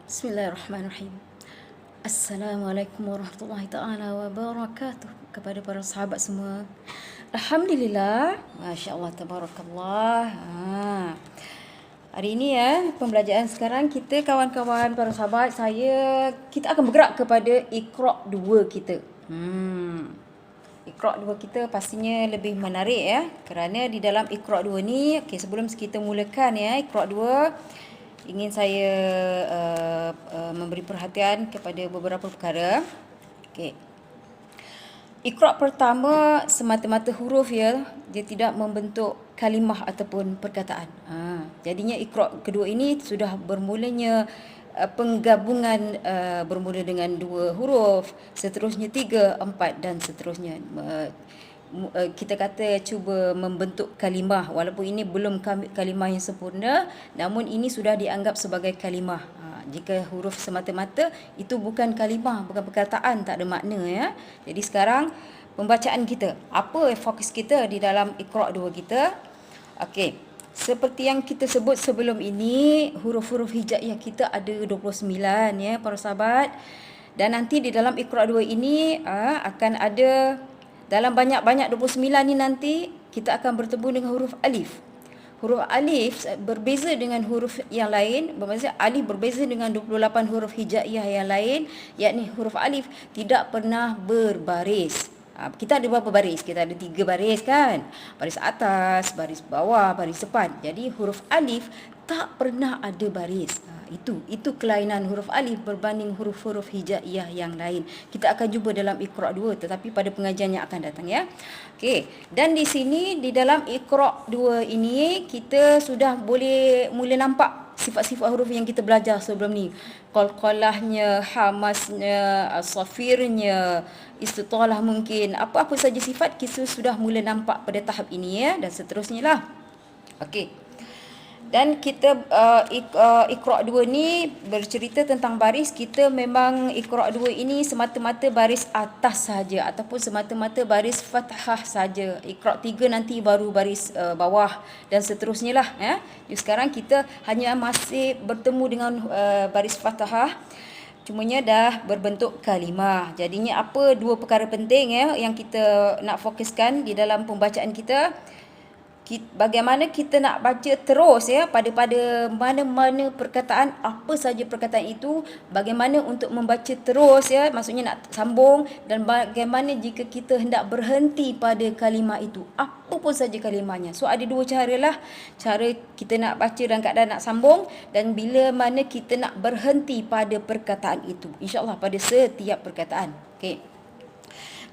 Bismillahirrahmanirrahim. Assalamualaikum warahmatullahi taala wabarakatuh kepada para sahabat semua. Alhamdulillah, masya-Allah tabarakallah. Hari ini pembelajaran sekarang kita kawan-kawan para sahabat kita akan bergerak kepada Iqra 2 kita. Iqra 2 kita pastinya lebih menarik kerana di dalam Iqra 2 ni, sebelum kita mulakan Iqra 2, ingin saya memberi perhatian kepada beberapa perkara. Iqra pertama semata-mata huruf dia tidak membentuk kalimah ataupun perkataan. Jadinya Iqra kedua ini sudah bermulanya penggabungan bermula dengan 2 huruf, seterusnya 3, 4 dan seterusnya. Kita kata cuba membentuk kalimah, walaupun ini belum kalimah yang sempurna, namun ini sudah dianggap sebagai kalimah. Jika huruf semata-mata itu bukan kalimah, bukan perkataan, tak ada makna Jadi sekarang pembacaan kita, apa fokus kita di dalam Iqra 2 kita? Seperti yang kita sebut sebelum ini, huruf-huruf hijaiyah kita ada 29 para sahabat. Dan nanti di dalam Iqra 2 ini akan ada, dalam banyak-banyak 29 ni nanti kita akan bertemu dengan huruf alif. Huruf alif berbeza dengan huruf yang lain. Bermaksud alif berbeza dengan 28 huruf hijaiyah yang lain, yakni huruf alif tidak pernah berbaris. Kita ada berapa baris? Kita ada 3 baris kan? Baris atas, baris bawah, baris depan. Jadi huruf alif tak pernah ada baris. Itu kelainan huruf alif berbanding huruf-huruf hijaiyah yang lain. Kita akan jumpa dalam Iqra 2, tetapi pada pengajian yang akan datang Dan di sini di dalam Iqra 2 ini kita sudah boleh mula nampak sifat-sifat huruf yang kita belajar sebelum ni. Qalqalahnya, hamasnya, safirnya, istitalah mungkin. Apa-apa saja sifat kita sudah mula nampak pada tahap ini dan seterusnya lah. Dan kita Iqra 2 ni bercerita tentang baris. Kita memang Iqra 2 ini semata-mata baris atas saja ataupun semata-mata baris fathah saja. Iqra 3 nanti baru baris bawah dan seterusnya lah Jadi sekarang kita hanya masih bertemu dengan baris fathah, cumanya dah berbentuk kalimah. Jadinya apa 2 perkara penting yang kita nak fokuskan di dalam pembacaan kita. Bagaimana kita nak baca terus pada mana-mana perkataan, apa saja perkataan itu, bagaimana untuk membaca terus maksudnya nak sambung, dan bagaimana jika kita hendak berhenti pada kalimah itu, apa pun saja kalimahnya. So ada 2 cara lah, cara kita nak baca dalam keadaan nak sambung dan bila mana kita nak berhenti pada perkataan itu, insya-Allah pada setiap perkataan.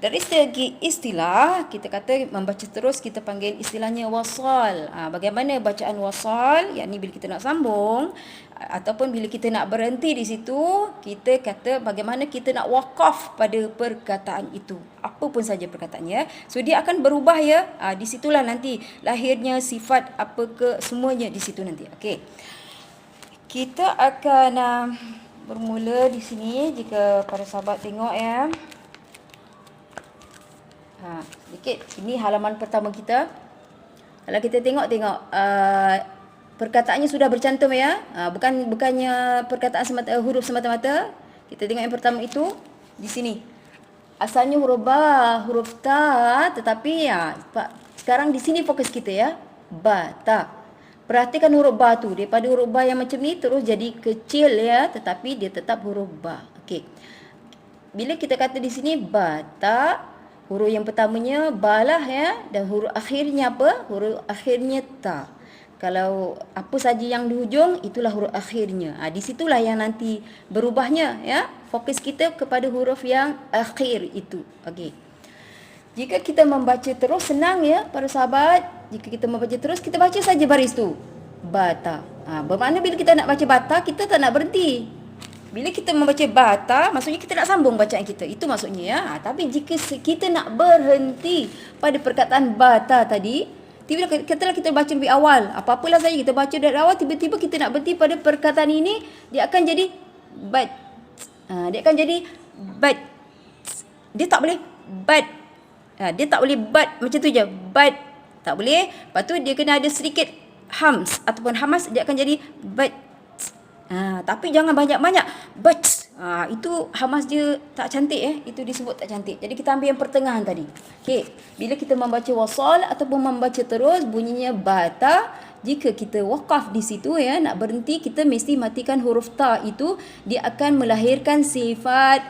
Dari segi istilah, kita kata membaca terus, kita panggil istilahnya wasal. Bagaimana bacaan wasal, yakni bila kita nak sambung ataupun bila kita nak berhenti di situ, kita kata bagaimana kita nak wakaf pada perkataan itu, apa pun saja perkataannya. So dia akan berubah di situlah nanti lahirnya sifat apa ke semuanya di situ nanti. Kita akan bermula di sini. Jika para sahabat tengok sedikit, ini halaman pertama kita. Kalau kita tengok perkataannya sudah bercantum bukannya perkataan huruf semata-mata. Kita tengok yang pertama itu di sini. Asalnya huruf ba, huruf ta, tetapi sekarang di sini fokus kita ba, ta. Perhatikan huruf ba tu, daripada huruf ba yang macam ni terus jadi kecil tetapi dia tetap huruf ba. Bila kita kata di sini ba, ta, huruf yang pertamanya ba lah dan huruf akhirnya apa? Huruf akhirnya ta. Kalau apa saja yang di hujung, itulah huruf akhirnya. Di situlah yang nanti berubahnya Fokus kita kepada huruf yang akhir itu. Jika kita membaca terus senang para sahabat. Jika kita membaca terus, kita baca saja baris tu. Bata. Bermakna bila kita nak baca bata, kita tak nak berhenti. Bila kita membaca bata, maksudnya kita nak sambung bacaan kita. Itu maksudnya Tapi jika kita nak berhenti pada perkataan bata tadi, katalah kita baca lebih awal, apa-apalah saja kita baca dari awal, tiba-tiba kita nak berhenti pada perkataan ini, dia akan jadi bat. Dia akan jadi bat. Dia tak boleh bat. Dia tak boleh bat macam tu je. Bat. Tak boleh. Lepas tu dia kena ada sedikit hams ataupun hamas, dia akan jadi bat. Tapi jangan banyak-banyak. But itu hamas dia tak cantik Itu disebut tak cantik. Jadi kita ambil yang pertengahan tadi. Okey, bila kita membaca wasal ataupun membaca terus bunyinya bata. Jika kita wakaf di situ nak berhenti, kita mesti matikan huruf ta itu, dia akan melahirkan sifat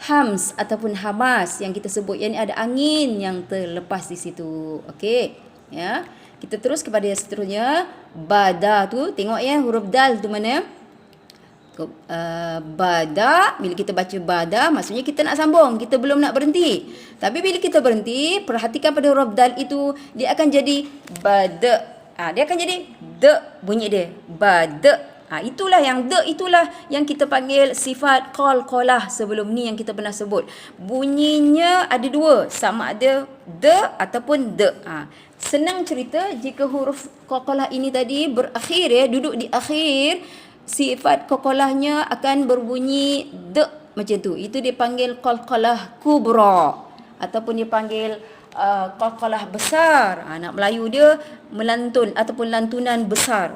hams ataupun hamas yang kita sebut. Yang ada angin yang terlepas di situ. Okey, ya. Kita terus kepada yang seterusnya. Bada tu, tengok huruf dal tu mana? Bada, bila kita baca bada maksudnya kita nak sambung, kita belum nak berhenti. Tapi bila kita berhenti, perhatikan pada huruf dal itu, dia akan jadi bada. Dia akan jadi de bunyi dia. Bada. Itulah yang kita panggil sifat qalqalah sebelum ni yang kita pernah sebut. Bunyinya ada dua, sama ada de ataupun de. Senang cerita, jika huruf qalqalah ini tadi berakhir duduk di akhir, sifat qalqalahnya akan berbunyi de macam tu. Itu dipanggil qalqalah kubra ataupun dipanggil qalqalah besar. Nak Melayu dia melantun ataupun lantunan besar.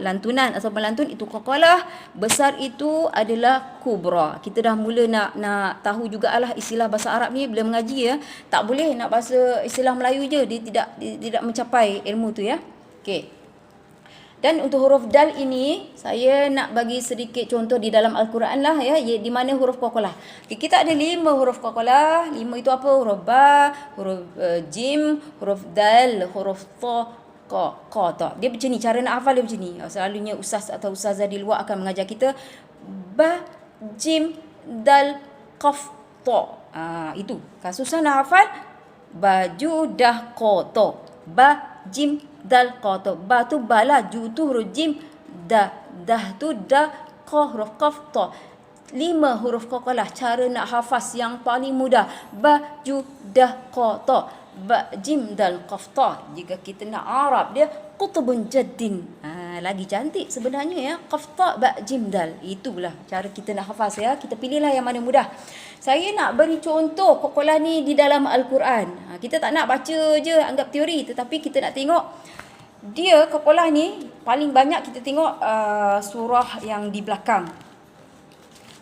Lantunan ataupun lantun itu qalqalah, besar itu adalah kubra. Kita dah mula nak tahu jugalah istilah bahasa Arab ni bila mengaji Tak boleh nak bahasa istilah Melayu je, dia tidak mencapai ilmu tu Okey. Dan untuk huruf dal ini, saya nak bagi sedikit contoh di dalam Al-Quran lah di mana huruf qalqalah. Kita ada 5 huruf qalqalah. 5 itu apa? Huruf ba, huruf jim, huruf dal, huruf ta, qa, ta. Dia macam ni, cara nak hafal dia macam ni. Selalunya ustaz atau ustazah di luar akan mengajar kita ba, jim, dal, qaf, ta. Itu. Kan susah nak hafal, baju dah qa, ta. Ba, jim, dal, qa, ta. Ba tu bala, ju tu huruf jim, dah tu dah, qa huruf qaf, ta. 5 huruf qalqalah. Cara nak hafaz yang paling mudah. Ba, ju, dah, qa, ta. Ba, jim, dal, qaf, ta. Jika kita nak Arab dia qutbun jaddin. Lagi cantik sebenarnya qaf, ta, ba, jim, dal. Itulah cara kita nak hafaz Kita pilihlah yang mana mudah. Saya nak beri contoh qalqalah ni di dalam Al-Quran. Kita tak nak baca je anggap teori, tetapi kita nak tengok dia qalqalah ni paling banyak kita tengok surah yang di belakang.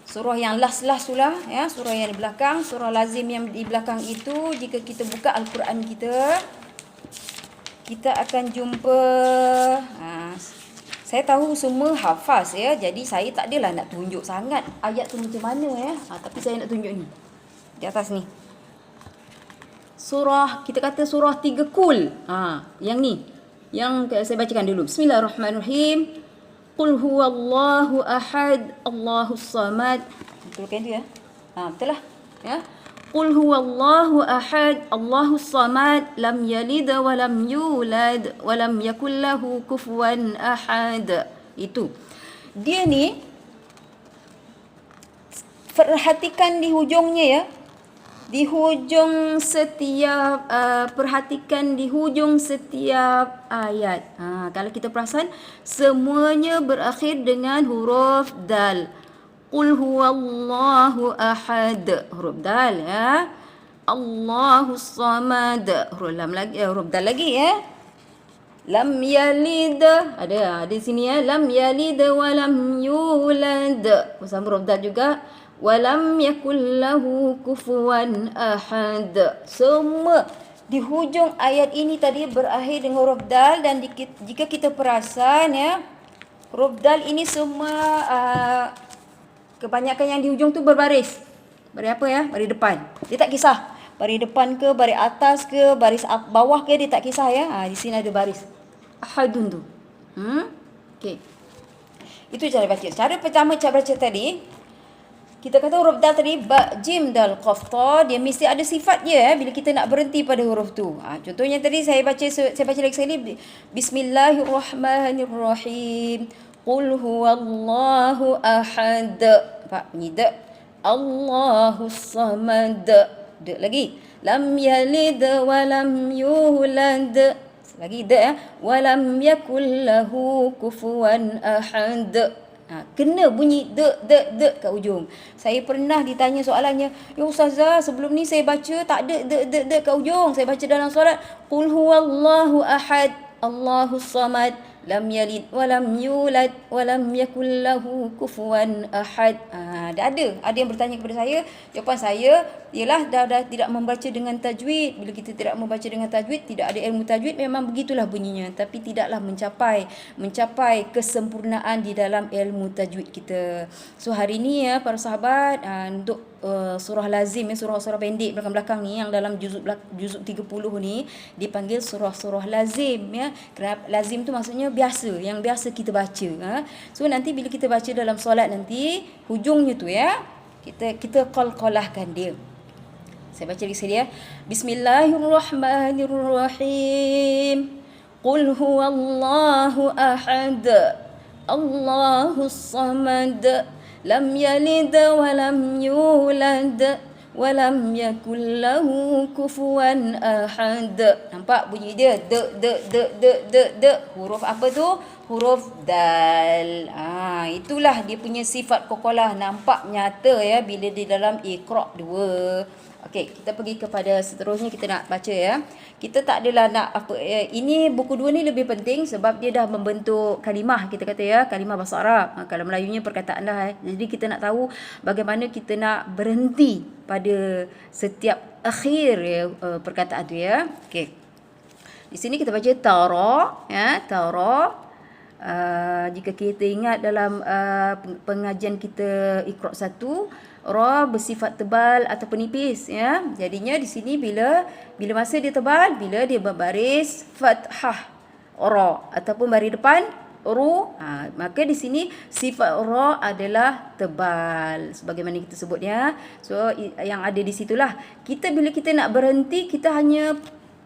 Surah yang last tu lah surah yang di belakang, surah lazim yang di belakang itu. Jika kita buka Al-Quran kita akan jumpa saya tahu semua hafaz jadi saya tak adalah nak tunjuk sangat ayat tu macam mana tapi saya nak tunjuk ni di atas ni. Surah, kita kata surah 3 kul. Yang ni yang saya bacakan dulu. Bismillahirrahmanirrahim. Qul huwallahu ahad, Allahus samad. Betul kan dia? Betul lah. Qul huwallahu ahad, Allahus samad, lam yalid wa lam yulad wa lam yakul lahu kufuwan ahad. Itu. Dia ni perhatikan di hujungnya di hujung setiap perhatikan di hujung setiap ayat. Kalau kita perasan semuanya berakhir dengan huruf dal. Qul huwallahu ahad, huruf dal Allahus samad, huruf lam lagi, huruf dal lagi Lam yalid, ada di sini lam yalid wa lam yulad. Bersama huruf dal juga. Walam yakul lahu kufuwan ahad. Semua di hujung ayat ini tadi berakhir dengan huruf dal. Dan jika kita perasan huruf dal ini semua kebanyakan yang di hujung tu berbaris. Baris apa baris depan. Dia tak kisah baris depan ke, baris atas ke, baris bawah ke, dia tak kisah di sini ada baris ahadun tu. Okey. Itu cara baca. Cara pertama cara baca tadi, kita kata huruf dal tadi ba, jim, dal, qaf, ta, dia mesti ada sifat dia bila kita nak berhenti pada huruf tu. Contohnya tadi saya baca lagi sekali. Bismillahirrahmanirrahim. Qul huwallahu ahad. Pak bunyi de. Allahus samad. De lagi. Lam yalid wa lam yulad. Lagi de wa lam yakul lahu kufuwan ahad. Kena bunyi de kat ujung. Saya pernah ditanya soalannya, ya ustazah, sebelum ni saya baca tak ada de kat ujung. Saya baca dalam solat qul huwallahu ahad, Allahus samad, lam yalid wa lam yulad wa lam yakul lahu kufuwan ahad. Dah ada yang bertanya kepada saya. Jawapan saya ialah dah tidak membaca dengan tajwid. Bila kita tidak membaca dengan tajwid, tidak ada ilmu tajwid, memang begitulah bunyinya, tapi tidaklah mencapai kesempurnaan di dalam ilmu tajwid kita. So hari ni ya para sahabat, untuk surah lazim ya, surah-surah pendek belakang-belakang ni yang dalam juzuk 30 ni dipanggil surah-surah lazim ya. Kerana lazim tu maksudnya biasa, yang biasa kita baca. So nanti bila kita baca dalam solat nanti, hujungnya tu ya, kita qalqalahkan dia. Saya baca lagi sekali ya. Bismillahirrahmanirrahim. Qul huwallahu ahad. Allahus samad. Lam yalid wa lam yulad wa lam yakul lahu kufuwan ahad. Nampak bunyi dia? De. Huruf apa tu? Huruf dal. Itulah dia punya sifat qalqalah, nampak nyata ya bila di dalam Iqra 2. Okey, kita pergi kepada seterusnya, kita nak baca ya. Kita tak adalah nak apa ini buku 2 ni lebih penting sebab dia dah membentuk kalimah, kita kata ya, kalimah bahasa Arab. Kalau Melayunya perkataan dah. Jadi kita nak tahu bagaimana kita nak berhenti pada setiap akhir ya, perkataan tu ya. Okey. Di sini kita baca tara ya, tara. Jika kita ingat dalam pengajian kita Iqra 1, ra bersifat tebal ataupun nipis ya. Jadinya di sini bila masa dia tebal, bila dia berbaris fathah ra ataupun baris depan ru, maka di sini sifat ra adalah tebal sebagaimana kita sebut ya. So yang ada di situlah kita, bila kita nak berhenti, kita hanya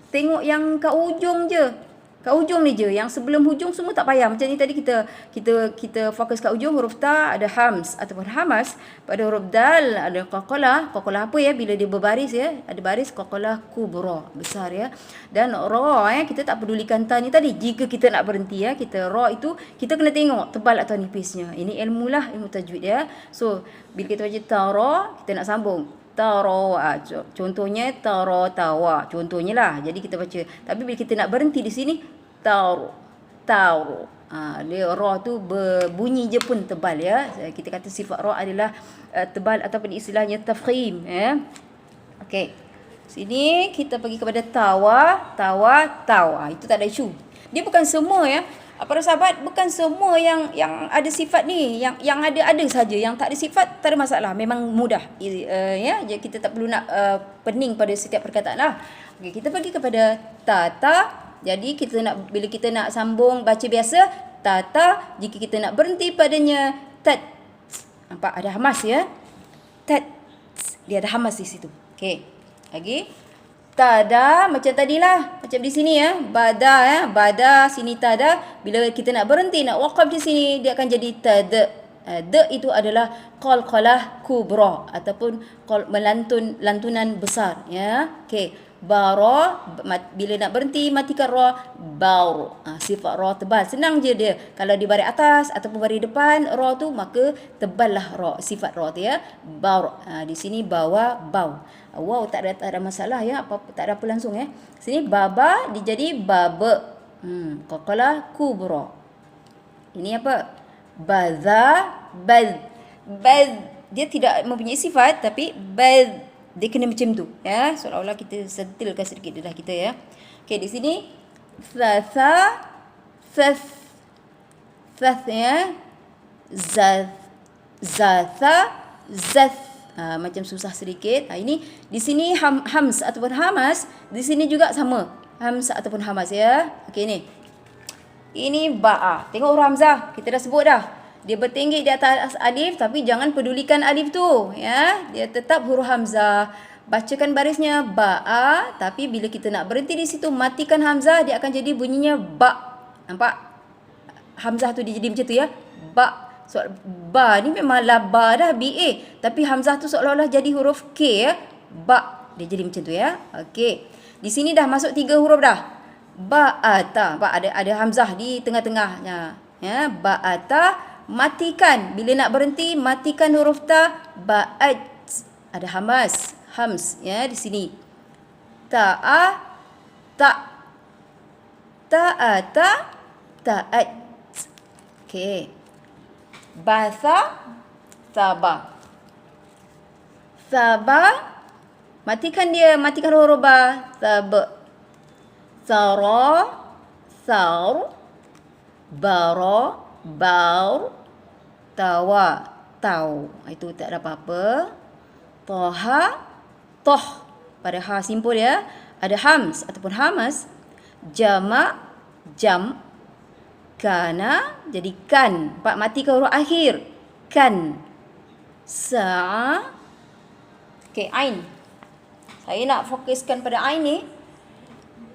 tengok yang kat ujung je. Kat ujung ni je, yang sebelum hujung semua tak payah. Macam ni tadi kita fokus kat ujung, huruf ta ada hams ataupun hamas, pada huruf dal ada qalqalah. Qalqalah apa ya? Bila dia berbaris ya, ada baris qalqalah kubra, besar ya. Dan ra ya, kita tak pedulikan ta ni tadi. Jika kita nak berhenti ya, kita ra itu kita kena tengok tebal atau nipisnya. Ini ilmu tajwid ya. So bila kita baca tara, kita nak sambung tara, contohnya tara tawa, contohnya lah. Jadi kita baca, tapi bila kita nak berhenti di sini taru. Dia ra tu berbunyi je pun tebal ya. Kita kata sifat ra adalah tebal ataupun istilahnya tafkhim ya. Okey. Sini kita pergi kepada tawa. Itu tak ada isu. Dia bukan semua ya. Para sahabat, bukan semua yang ada sifat ni, yang ada saja, yang tak ada sifat tak ada masalah, memang mudah ya. Jadi kita tak perlu nak pening pada setiap perkataan lah. Okey, kita pergi kepada tata. Jadi bila kita nak sambung baca biasa tata, jika kita nak berhenti padanya tat. Nampak ada hamas ya. Tat. Dia ada hamas di situ. Okey. Lagi tada macam tadilah, macam di sini ya, bada ya, bada sini tada. Bila kita nak berhenti, nak waqaf di sini, dia akan jadi tada. Da itu adalah qalqalah kubra ataupun lantunan besar ya. Okey. Bara, bila nak berhenti matikan ra, baur. Sifat ra tebal, senang je dia. Kalau di baris atas ataupun baris depan ra tu, maka teballah ra, sifat ra tu ya. Baur. Di sini bawa bau. Wow, tak ada masalah ya, tak ada apa langsung ya. Sini baba dijadi baba. Qalqalah kubra. Ini apa? Badha, bad. Dia tidak mempunyai sifat, tapi bad. Dia kena macam tu ya, seolah-olah kita sentilkan sedikit lidah kita ya. Okey, di sini thatha ya, zatha macam susah sedikit. Ini di sini hams ataupun hamas, di sini juga sama, hams ataupun hamas ya. Okey, ini ba'a. Tengok huruf hamzah, kita dah sebut dah. Dia bertinggi di atas alif, tapi jangan pedulikan alif tu ya. Dia tetap huruf hamzah. Bacakan barisnya ba'a, tapi bila kita nak berhenti di situ, matikan hamzah, dia akan jadi bunyinya ba. Nampak? Hamzah tu dia jadi macam tu ya. Ba. So, ba ni memanglah ba dah, ba, tapi hamzah tu seolah-olah jadi huruf k ya. Ba. Dia jadi macam tu ya. Okey. Di sini dah masuk 3 huruf dah. Ba'ata. Ada hamzah di tengah-tengahnya. Ya, ba'ata. Matikan, bila nak berhenti matikan huruf ta, ba'at. Ada hams ya di sini. Ta'ata. ta'at. Okey. Batha, taba. Taba, matikan huruf ba. Taba. Thara, thar. Bara, baur. Tawa, tau. Itu tak ada apa-apa. Toha, toh. Pada ha simpul ya. Ada hams ataupun hamas. Jama, jam. Kana, jadi kan. Mati ke huruf akhir. Kan. Sa'a. Okey, ain. Saya nak fokuskan pada ain ni.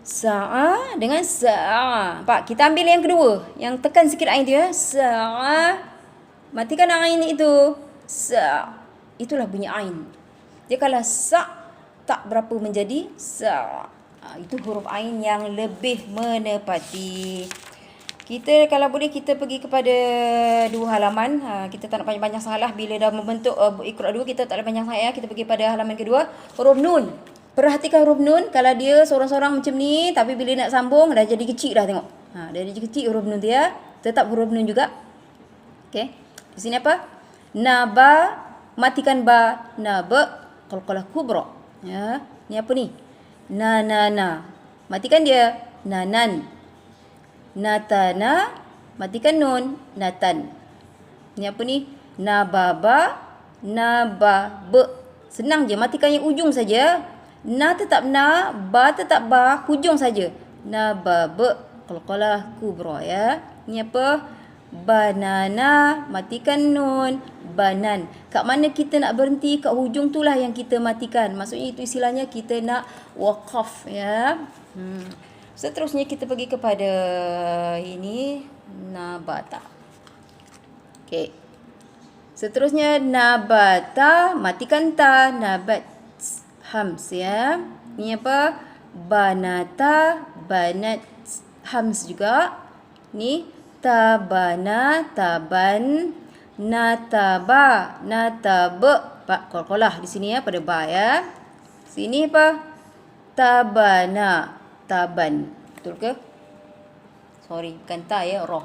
Sa'a dengan sa'a. Kita ambil yang kedua. Yang tekan sikit ain tu ya. Sa'a. Matikan ain itu. Sa. Itulah bunyi ain. Dia kalau sa tak berapa menjadi sa. Itu huruf ain yang lebih menepati. Kita kalau boleh kita pergi kepada dua halaman. Kita tak nak banyak-banyak salah bila dah membentuk Iqra 2, kita tak ada banyak salah. Kita pergi pada halaman kedua. Huruf nun. Perhatikan huruf nun. Kalau dia sorang-sorang macam ni, tapi bila nak sambung dah jadi kecil dah, tengok. Dah jadi kecil huruf nun dia. Tetap huruf nun juga. Okey. Di sini apa? Naba, matikan ba, naba, qalqalah kubra. Ya, ni apa ni? Na. Matikan dia, nanan. Natana, matikan nun, natan. Ni apa ni? Nababa, nababe. Senang je, matikan yang ujung saja. Na tetap na, ba tetap ba, hujung saja. Nababe, qalqalah kubra ya. Ni apa? Banana, matikan nun, banan. Kat mana kita nak berhenti, kat hujung tu lah yang kita matikan. Maksudnya itu istilahnya kita nak waqaf ya. Seterusnya kita pergi kepada ini nabata. Okey. Seterusnya nabata, matikan ta, nabat hams ya. Ini apa? Banata, banat hams juga. Ni tabana, taban. Nataba, natabe. Qalqalah di sini ya, pada ba ya. Sini apa? Tabana, taban. Betul ke? Sorry, bukan ta ya, ra.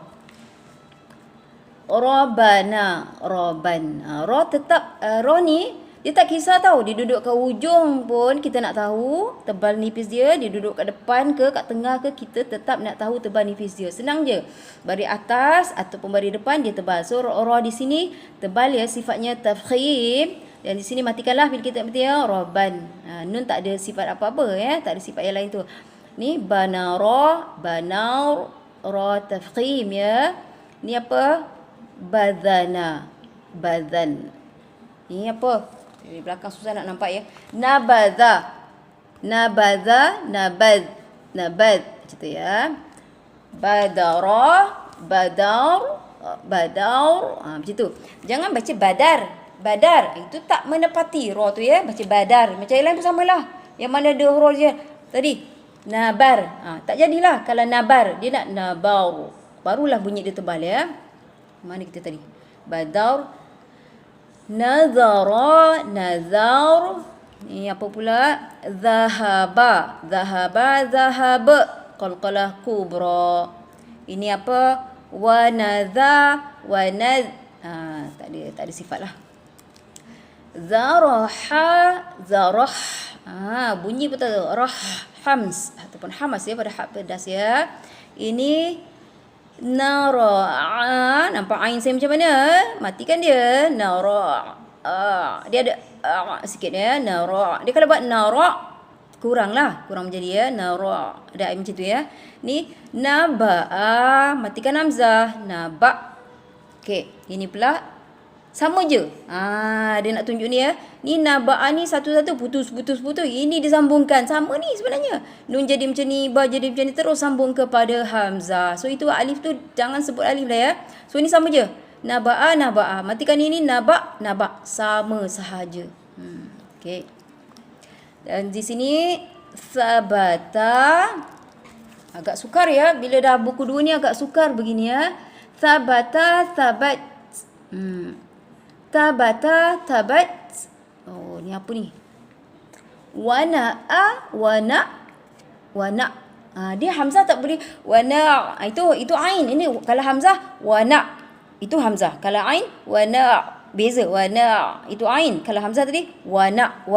Robana, roban. Ra tetap, ra ni dia tak kisah tahu, dia duduk ke ujung pun kita nak tahu tebal nipis dia, dia duduk kat depan ke kat tengah ke, kita tetap nak tahu tebal nipis dia. Senang je. Bari atas ataupun bari depan dia tebal. So ra di sini tebal ya, sifatnya tafkhim. Dan di sini matikanlah bila kita mati ya, roban. Nun tak ada sifat apa-apa ya, tak ada sifat yang lain tu. Ni banara, banaur, ra tafkhim ya. Ni apa? Badana, badan. Ni apa? Di belakang susah nak nampak ya. Nabadha. Nabadha, nabad. Nabad. Macam tu ya. Badara, badaur, badaur. Macam tu. Jangan baca badar. Badar. Itu tak menepati ra tu ya. Baca badar. Macam yang lain pun samalah. Yang mana ada huruf je. Tadi. Nabar. Tak jadilah. Kalau nabar. Dia nak nabaur. Barulah bunyi dia tebal ya. Mana kita tadi? Badaur. Nazara, nazar. Ini apa pula? Zahaba, zahaba, zahaba. Qalqalah kubra. Ini apa? Wanadha, wanad. Tak ada sifat lah. Zaraha, zarah. Bunyi betul. Rah, hams ataupun hamas ya, pada hak pedas ya. Ini nara. Nampak ain saya macam mana? Matikan dia. Nara. Dia ada sikit ya. Nara. Dia kalau buat nara, kurang menjadi ya. Nara. Ada ain macam tu ya. Ni naba'a. Matikan hamzah. Naba'. Okey. Ini pula sama je. Dia nak tunjuk ni ya. Ni naba'a ni satu-satu putus. Ini disambungkan. Sama ni sebenarnya. Nun jadi macam ni, ba jadi macam ni, terus sambung kepada hamzah. So itu alif tu jangan sebut alif lah ya. So ini sama je. Naba'a, naba'a. Matikan ini naba', naba'. Sama sahaja. Okey. Dan di sini sabata. Agak sukar ya. Bila dah buku 2 ni agak sukar begini ya. Sabata, sabat. Tabata, tabat. Ni apa ni? Wana'a, wana. Wana. Dia hamzah tak beri wana. Itu ain. Ini kalau hamzah wana. Itu hamzah. Kalau ain wana. Beza wana. Itu ain. Kalau hamzah tadi wana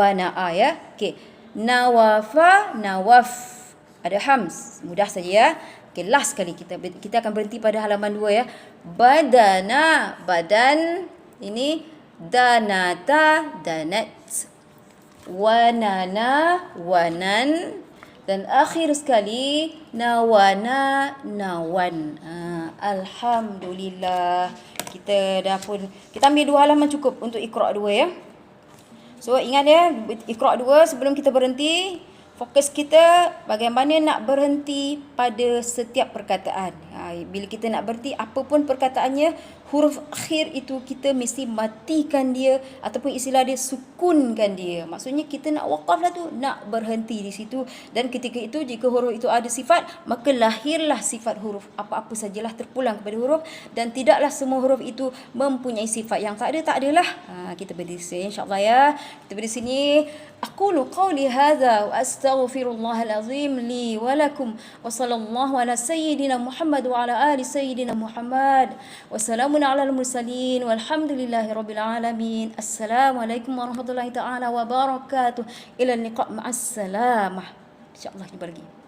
ya. Okey. Nawafa nawaf. Ada hams. Mudah saja ya. Okey, last sekali kita akan berhenti pada halaman 2 ya. Badana, badan. Ini danata, danat. Wanana, wanan. Dan akhir sekali nawana, nawan. Alhamdulillah. Kita ambil 2 halaman cukup untuk Iqra' 2 ya. So ingat ya, Iqra' 2 sebelum kita berhenti, fokus kita bagaimana nak berhenti pada setiap perkataan. Bila kita nak berhenti, apapun perkataannya, huruf akhir itu kita mesti matikan dia ataupun istilah dia sukunkan dia. Maksudnya kita nak waqaf lah tu, nak berhenti di situ. Dan ketika itu jika huruf itu ada sifat, maka lahirlah sifat huruf. Apa-apa sajalah terpulang kepada huruf dan tidaklah semua huruf itu mempunyai sifat. Yang tak adalah. Kita berdiri sini insya-Allah ya. Kita berdiri sini. Aqulu qawli hadha wa astaghfirullahal azim li wa lakum wa sallallahu ala sayyidina Muhammad wa ala ali sayyidina Muhammad wa salamun ala al-mursalin walhamdulillahi rabbil alamin. Assalamualaikum warahmatullahi taala wabarakatuh. Ila liqa' ma'as salamah. Insyaallah jumpa lagi.